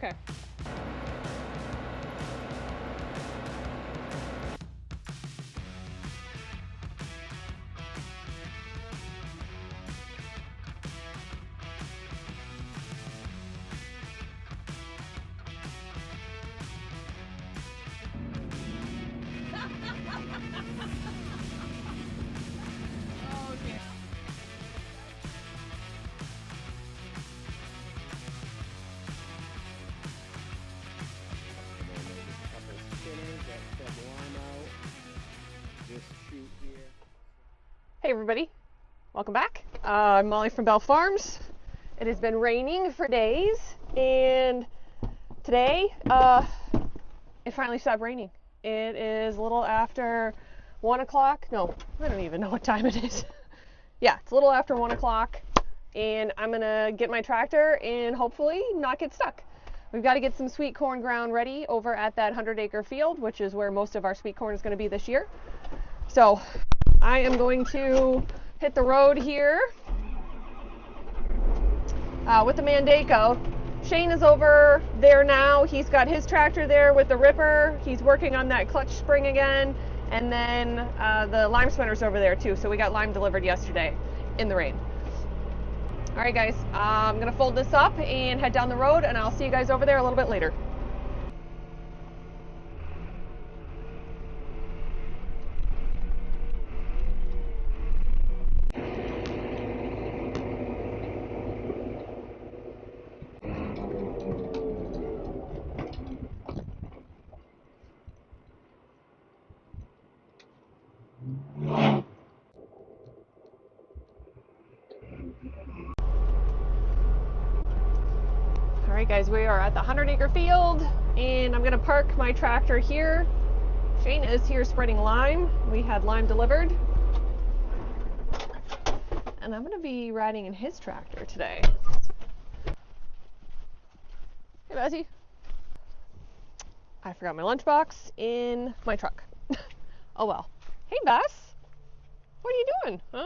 Okay. Hey everybody, welcome back. I'm Molly from Bell Farms. It has been raining for days, and today it finally stopped raining. It is a little after 1 o'clock. No, I don't even know what time it is. Yeah, it's a little after 1 o'clock, and I'm gonna get my tractor and hopefully not get stuck. We've got to get some sweet corn ground ready over at that 100-acre field, which is where most of our sweet corn is going to be this year. So I am going to hit the road here with the Mandako. Shane is over there now. He's got his tractor there with the ripper. He's working on that clutch spring again. And then the lime spinner's over there too. So we got lime delivered yesterday in the rain. All right, guys, I'm gonna fold this up and head down the road, and I'll see you guys over there a little bit later. All right, guys, we are at the 100-acre field, and I'm gonna park my tractor here. Shane is here spreading lime. We had lime delivered. And I'm gonna be riding in his tractor today. Hey, Bessie. I forgot my lunchbox in my truck. Oh well. Hey, Bess. What are you doing, huh?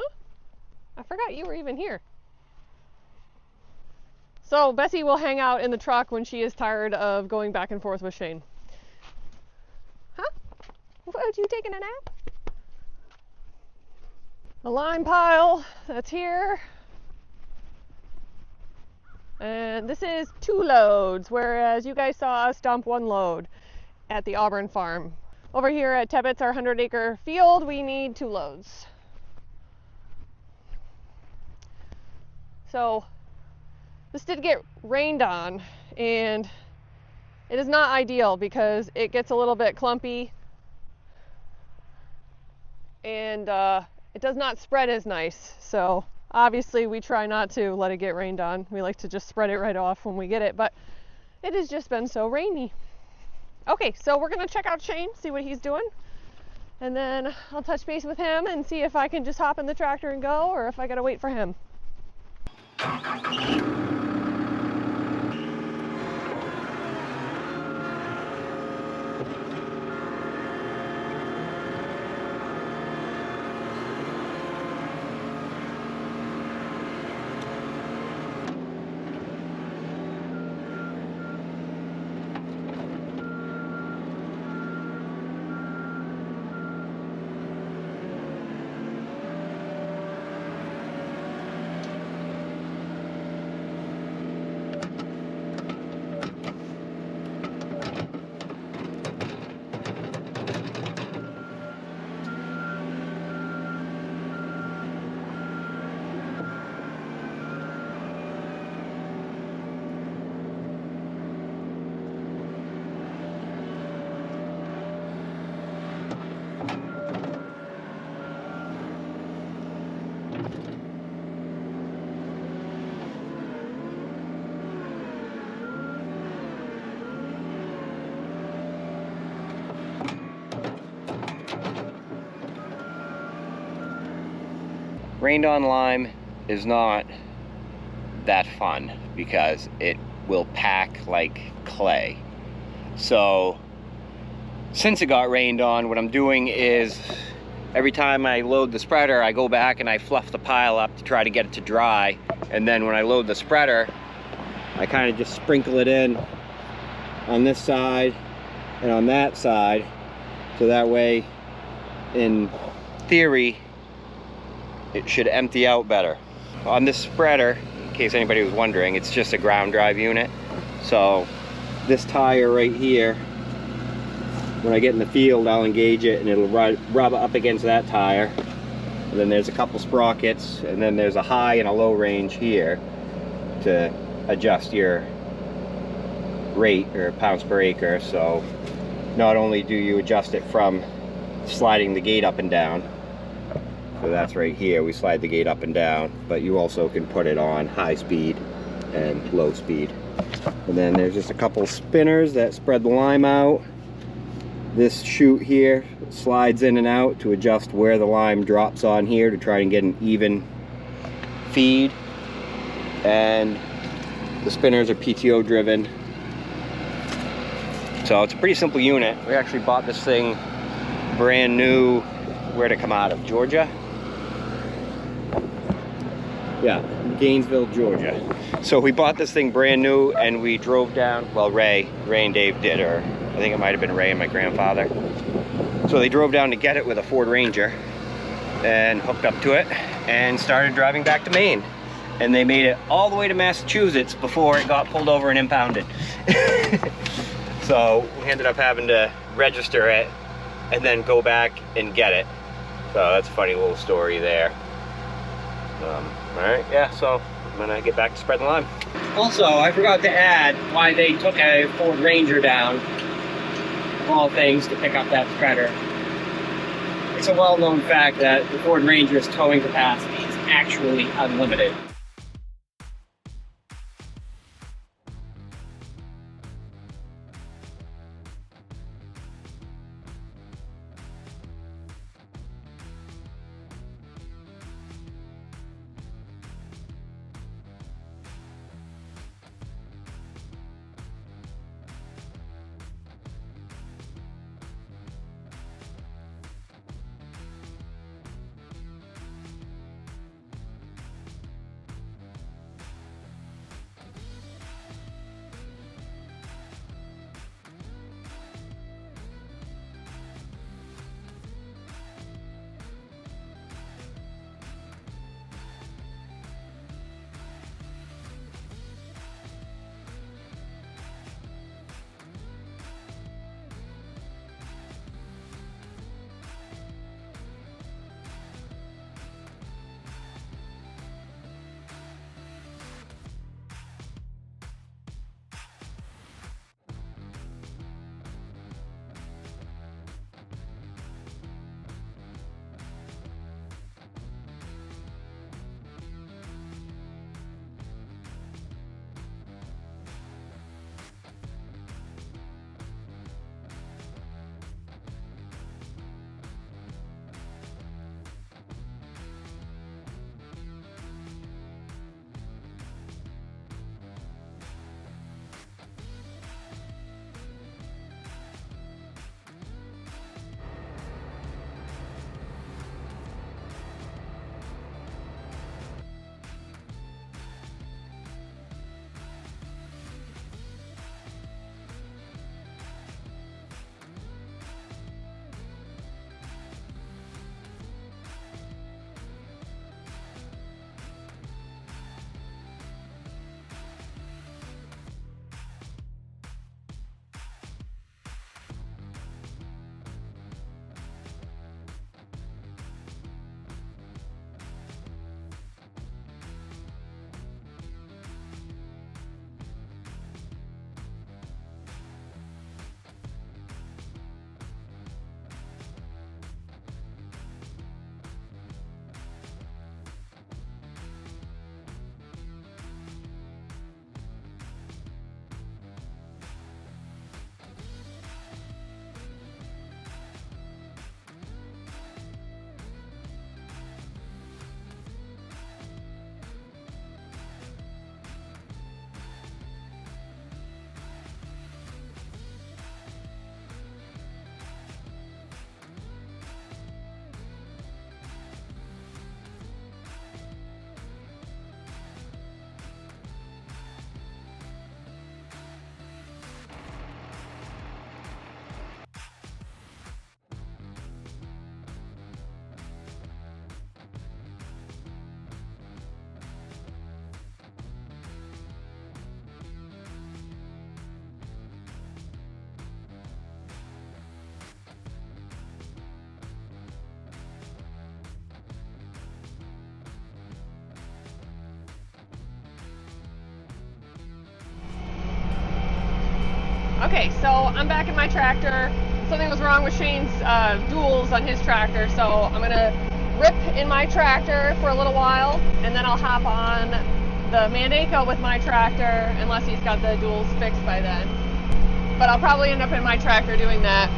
I forgot you were even here. So Bessie will hang out in the truck when she is tired of going back and forth with Shane. Huh? What, you taking a nap? The lime pile that's here. And this is 2 loads, whereas you guys saw us dump 1 load at the Auburn farm. Over here at Tebbet's, our 100-acre field, we need 2 loads. So this did get rained on, and it is not ideal because it gets a little bit clumpy, and it does not spread as nice. So obviously we try not to let it get rained on. We like to just spread it right off when we get it, but it has just been so rainy. Okay, so we're gonna check out Shane, see what he's doing, and then I'll touch base with him and see if I can just hop in the tractor and go, or if I gotta wait for him. Rained on lime is not that fun because it will pack like clay. So since it got rained on, what I'm doing is every time I load the spreader, I go back and I fluff the pile up to try to get it to dry. And then when I load the spreader, I kind of just sprinkle it in on this side and on that side, so that way, in theory, it should empty out better. On this spreader, in case anybody was wondering, it's just a ground drive unit. So this tire right here, when I get in the field, I'll engage it and it'll rub up against that tire. And then there's a couple sprockets, and then there's a high and a low range here to adjust your rate or pounds per acre. So not only do you adjust it from sliding the gate up and down, so that's right here, we slide the gate up and down, but you also can put it on high speed and low speed. And then there's just a couple spinners that spread the lime out. This chute here slides in and out to adjust where the lime drops on here to try and get an even feed. And the spinners are PTO driven. So it's a pretty simple unit. We actually bought this thing brand new. Where'd it come out of? Georgia? Yeah, Gainesville, Georgia. So we bought this thing brand new and we drove down, well, Ray and Dave did, or I think it might have been Ray and my grandfather. So they drove down to get it with a Ford Ranger and hooked up to it and started driving back to Maine. And they made it all the way to Massachusetts before it got pulled over and impounded. So we ended up having to register it and then go back and get it. So that's a funny little story there. Alright, yeah, so I'm gonna get back to spreading the lime. Also, I forgot to add why they took a Ford Ranger down, of all things, to pick up that spreader. It's a well-known fact that the Ford Ranger's towing capacity is actually unlimited. Okay, so I'm back in my tractor. Something was wrong with Shane's duals on his tractor, so I'm gonna rip in my tractor for a little while, and then I'll hop on the Mandako with my tractor, unless he's got the duals fixed by then. But I'll probably end up in my tractor doing that.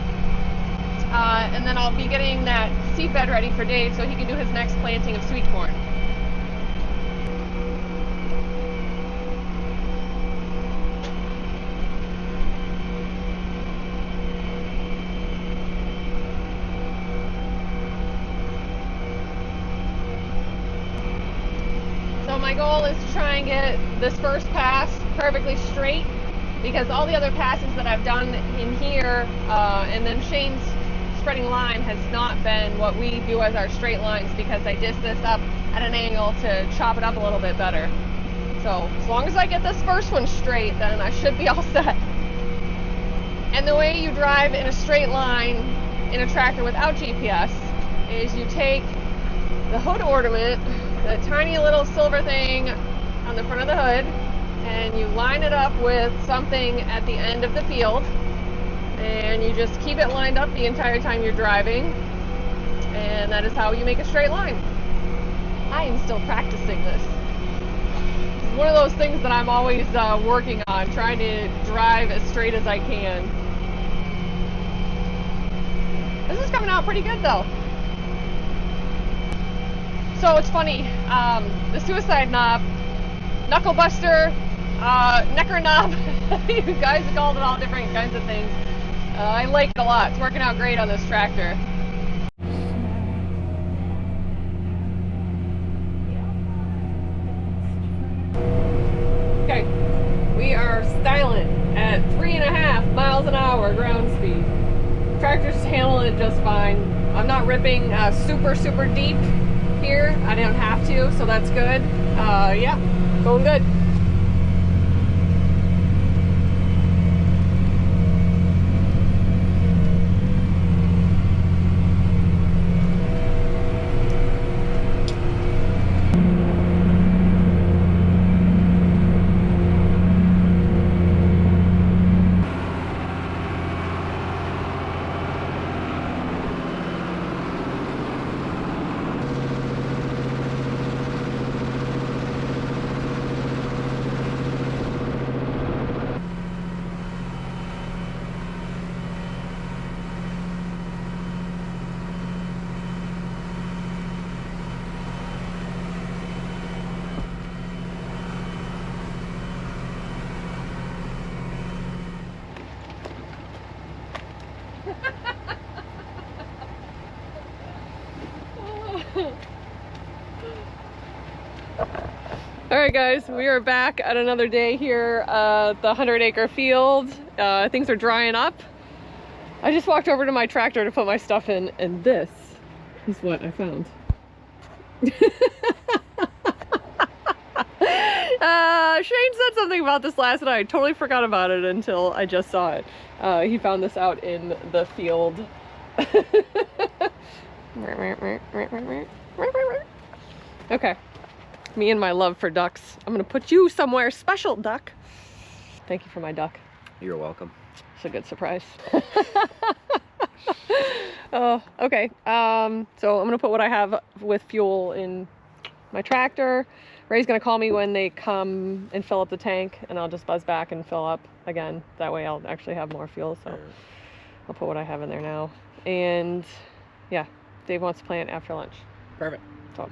And then I'll be getting that seed bed ready for Dave so he can do his next planting of sweet corn. So my goal is to try and get this first pass perfectly straight, because all the other passes that I've done in here, and then Shane's spreading line has not been what we do as our straight lines, because I disc this up at an angle to chop it up a little bit better. So as long as I get this first one straight, then I should be all set. And the way you drive in a straight line in a tractor without GPS is you take the hood ornament, the tiny little silver thing on the front of the hood, and you line it up with something at the end of the field, and you just keep it lined up the entire time you're driving, and that is how you make a straight line. I am still practicing this. It's one of those things that I'm always working on, trying to drive as straight as I can. This is coming out pretty good though. So it's funny, the suicide knob, knuckle buster, necker knob, you guys have called it all different kinds of things. I like it a lot. It's working out great on this tractor. Okay, we are styling at 3.5 miles an hour ground speed. Tractor's handling it just fine. I'm not ripping super deep here. I don't have to, so that's good. Yeah, going good. Alright guys, we are back at another day here at the 100-acre field. Things are drying up. I just walked over to my tractor to put my stuff in, and this is what I found. Shane said something about this last night. I totally forgot about it until I just saw it. He found this out in the field. Okay. Me and my love for ducks. I'm gonna put you somewhere special, duck. Thank you for my duck. You're welcome. It's a good surprise. Okay. So I'm gonna put what I have with fuel in my tractor. Ray's gonna call me when they come and fill up the tank, and I'll just buzz back and fill up again. That way I'll actually have more fuel. So I'll put what I have in there now. And yeah, Dave wants to plant after lunch. Perfect. So.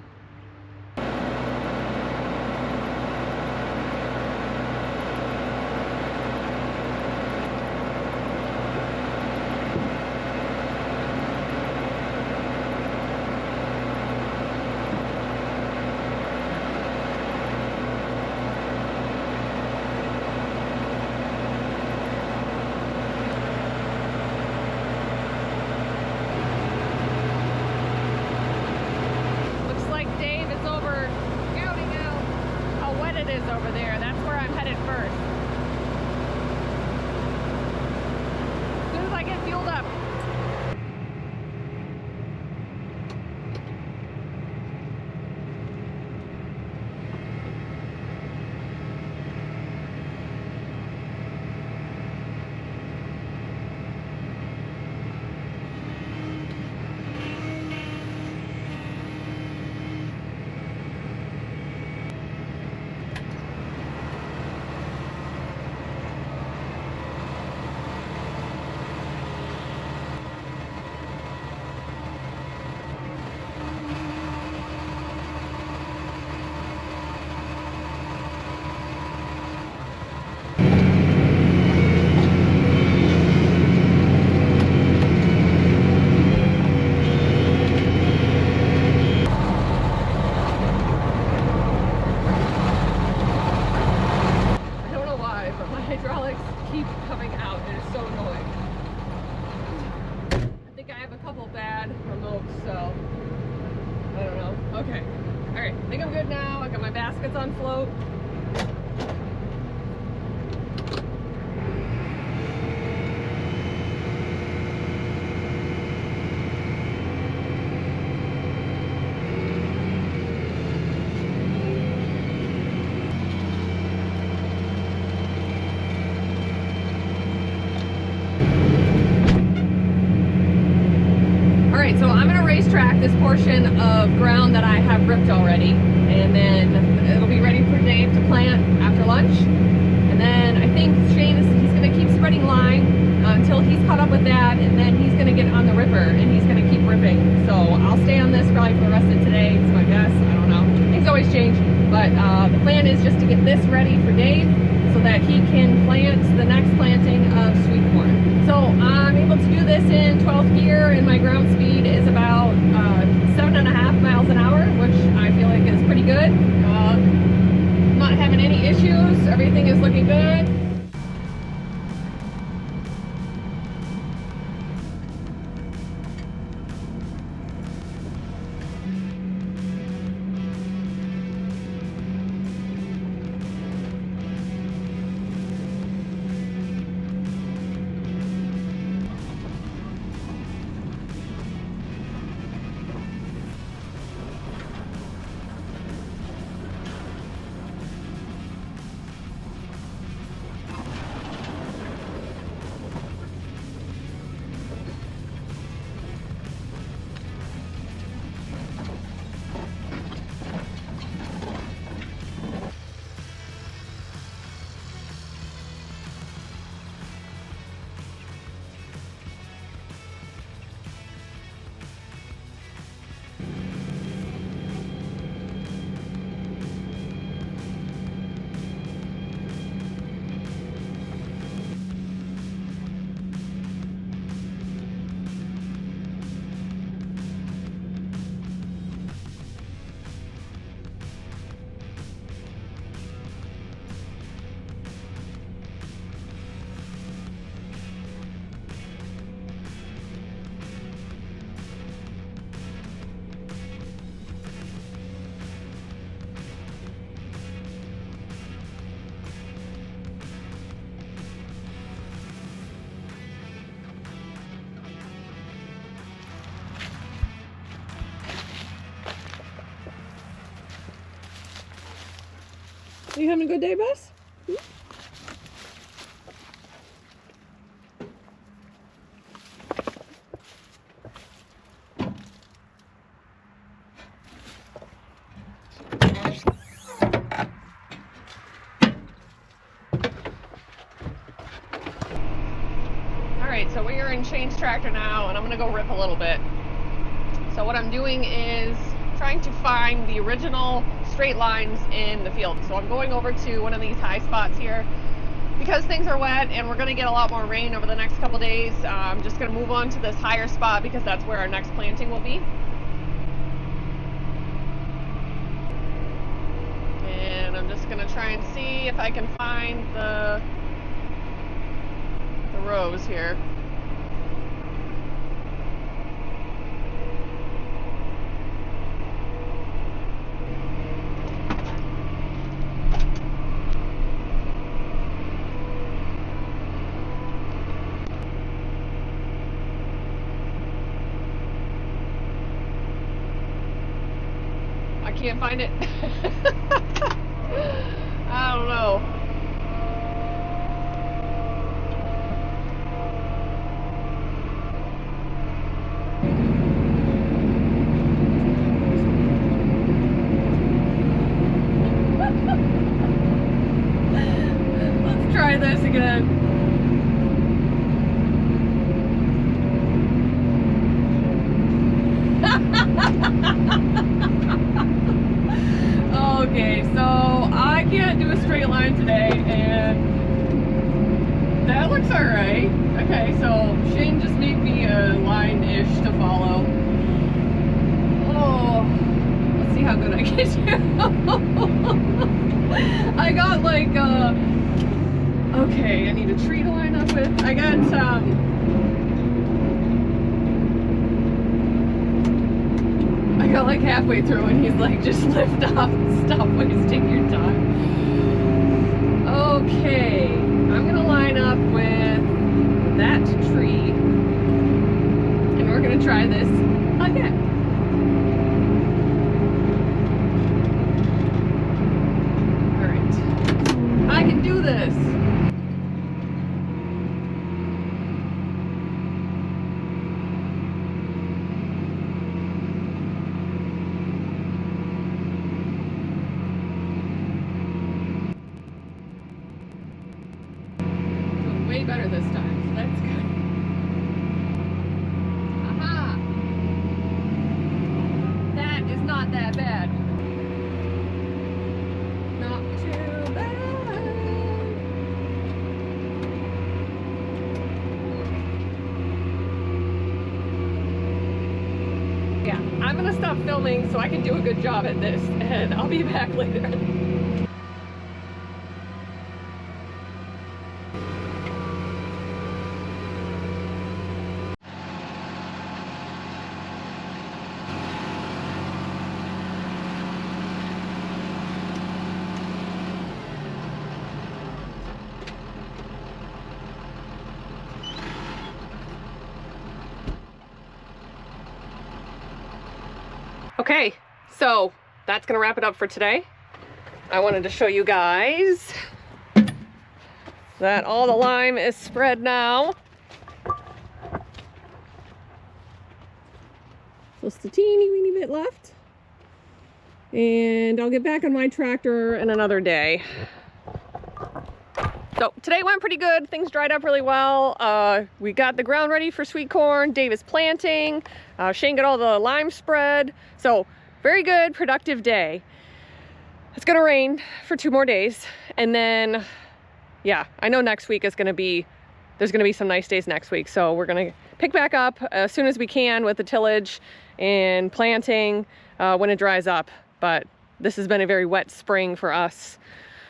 back this portion of ground that I have ripped already, and then it'll be ready for Dave to plant after lunch. And then I think Shane he's going to keep spreading lime until he's caught up with that, and then he's going to get on the ripper and he's going to keep ripping. So I'll stay on this probably for the rest of today. It's my guess. I don't know. Things always change, but the plan is just to get this ready for Dave so that he can plant the next planting of sweet corn. So I'm able to do this in 12th gear, and my ground speed is about 7.5 miles an hour, which I feel like is pretty good. Not having any issues. Everything is looking good. Are you having a good day, Bess? Alright, so we are in Shane's tractor now, and I'm going to go rip a little bit. So what I'm doing is trying to find the original straight lines in the field. So I'm going over to one of these high spots here because things are wet and we're going to get a lot more rain over the next couple days. I'm just going to move on to this higher spot because that's where our next planting will be. And I'm just going to try and see if I can find the rows here. Can't find it. I don't know. Let's try this again. Okay, so I can't do a straight line today, and that looks alright. Okay, so Shane just made me a line-ish to follow. Oh, let's see how good I can do. I got like, okay, I need a tree to line up with. I got, I got like halfway through and he's like, just lift off and stop wasting your time. Okay, I'm gonna line up with that tree and we're gonna try this again. Alright, I can do this. way better this time, so that's good. Aha! That is not that bad. Not too bad. Yeah, I'm gonna stop filming so I can do a good job at this, and I'll be back later. Okay, so that's gonna wrap it up for today. I wanted to show you guys that all the lime is spread now. Just a teeny weeny bit left. And I'll get back on my tractor in another day. So today went pretty good. Things dried up really well. We got the ground ready for sweet corn. Dave is planting. Shane got all the lime spread. So very good, productive day. It's gonna rain for 2 more days. And then, yeah, I know next week is gonna be, there's gonna be some nice days next week. So we're gonna pick back up as soon as we can with the tillage and planting when it dries up. But this has been a very wet spring for us.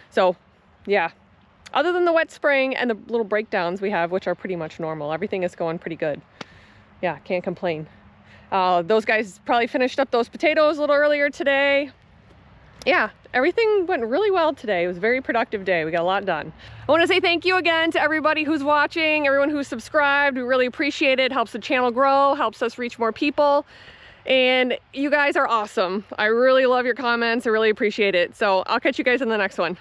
So yeah. Other than the wet spring and the little breakdowns we have, which are pretty much normal, everything is going pretty good. Yeah, can't complain. Those guys probably finished up those potatoes a little earlier today. Yeah, everything went really well today. It was a very productive day. We got a lot done. I want to say thank you again to everybody who's watching, everyone who's subscribed. We really appreciate it. Helps the channel grow, helps us reach more people. And you guys are awesome. I really love your comments. I really appreciate it. So I'll catch you guys in the next one.